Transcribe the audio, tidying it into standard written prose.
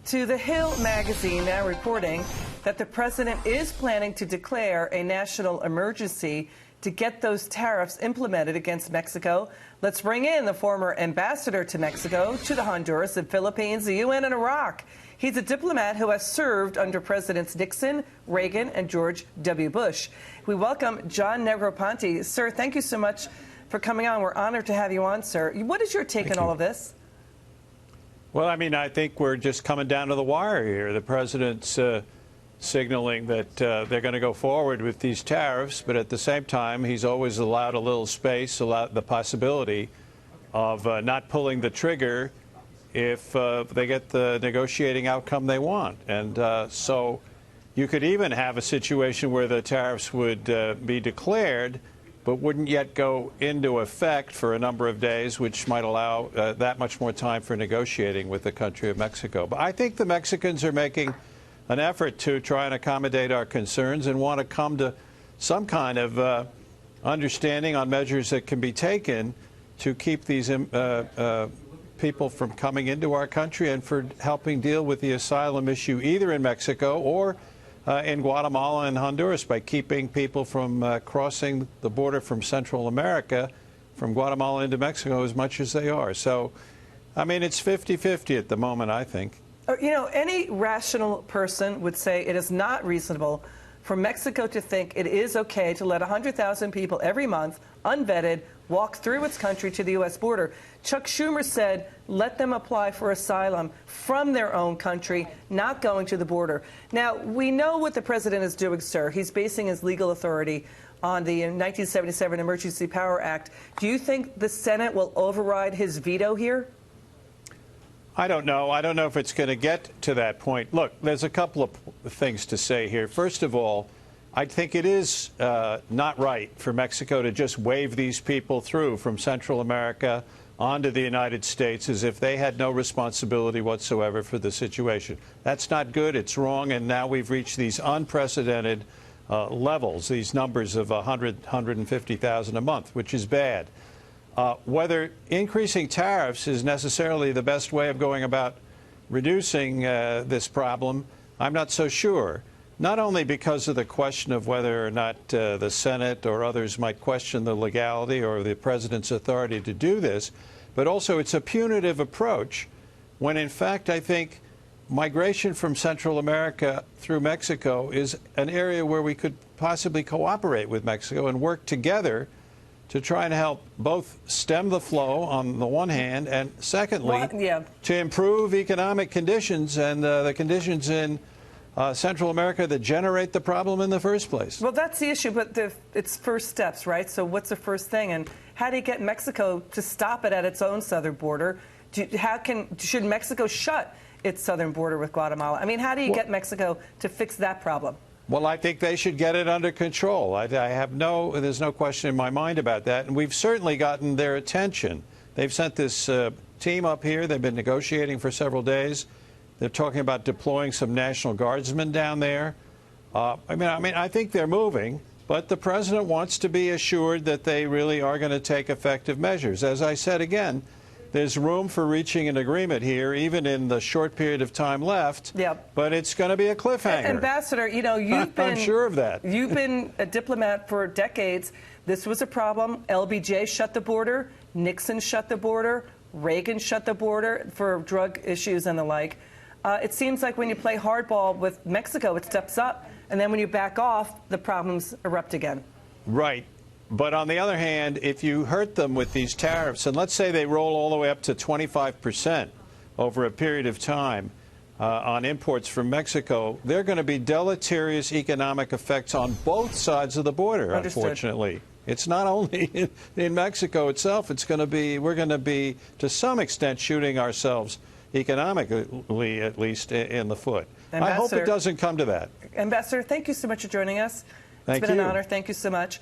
to The Hill magazine now reporting that the president is planning to declare a national emergency to get those tariffs implemented against Mexico. Let's bring in the former ambassador to Mexico, to the Honduras, the Philippines, the UN, and Iraq. He's a diplomat who has served under Presidents Nixon, Reagan, and George W. Bush. We welcome John Negroponte. Sir, thank you so much for coming on. We're honored to have you on, sir. What is your take on all of this? Well, I mean, I think we're just coming down to the wire here. The president's signaling that they're going to go forward with these tariffs, but at the same time, he's always allowed a little space, allowed the possibility of not pulling the trigger if they get the negotiating outcome they want. And so you could even have a situation where the tariffs would be declared, but wouldn't yet go into effect for a number of days, which might allow that much more time for negotiating with the country of Mexico. But I think the Mexicans are making an effort to try and accommodate our concerns and want to come to some kind of understanding on measures that can be taken to keep these people from coming into our country and for helping deal with the asylum issue either in Mexico or in Guatemala and Honduras by keeping people from crossing the border from Central America, from Guatemala into Mexico as much as they are. So, I mean, it's 50-50 at the moment, I think. You know, any rational person would say it is not reasonable for Mexico to think it is okay to let 100,000 people every month, unvetted, walk through its country to the U.S. border. Chuck Schumer said, let them apply for asylum from their own country, not going to the border. Now, we know what the president is doing, sir. He's basing his legal authority on the 1977 Emergency Power Act. Do you think the Senate will override his veto here? I don't know. I don't know if it's going to get to that point. Look, there's a couple of things to say here. First of all, I think it is not right for Mexico to just wave these people through from Central America onto the United States as if they had no responsibility whatsoever for the situation. That's not good. It's wrong. And now we've reached these unprecedented levels, these numbers of 150,000 a month, which is bad. Whether increasing tariffs is necessarily the best way of going about reducing this problem, I'm not so sure. Not only because of the question of whether or not the Senate or others might question the legality or the president's authority to do this, but also it's a punitive approach when, in fact, I think migration from Central America through Mexico is an area where we could possibly cooperate with Mexico and work together to try and help both stem the flow on the one hand and, secondly, to improve economic conditions and the conditions in Central America that generate the problem in the first place. Well, that's the issue, but it's first steps, right? So what's the first thing? And how do you get Mexico to stop it at its own southern border? Should Mexico shut its southern border with Guatemala? I mean, how do you get Mexico to fix that problem? Well, I think they should get it under control. There's no question in my mind about that. And we've certainly gotten their attention. They've sent this team up here. They've been negotiating for several days. They're talking about deploying some National Guardsmen down there. I think they're moving, but the president wants to be assured that they really are going to take effective measures. As I said again, there's room for reaching an agreement here, even in the short period of time left. Yep. But it's going to be a cliffhanger. Ambassador, you know, you've been... I'm sure of that. You've been a diplomat for decades. This was a problem. LBJ shut the border. Nixon shut the border. Reagan shut the border for drug issues and the like. It seems like when you play hardball with Mexico, it steps up. And then when you back off, the problems erupt again. Right. But on the other hand, if you hurt them with these tariffs, and let's say they roll all the way up to 25% over a period of time on imports from Mexico, there are going to be deleterious economic effects on both sides of the border, unfortunately. It's not only in Mexico itself. We're going to be, to some extent, shooting ourselves economically, at least, in the foot. I hope it doesn't come to that. Ambassador, thank you so much for joining us. Thank you. It's been an honor. Thank you so much.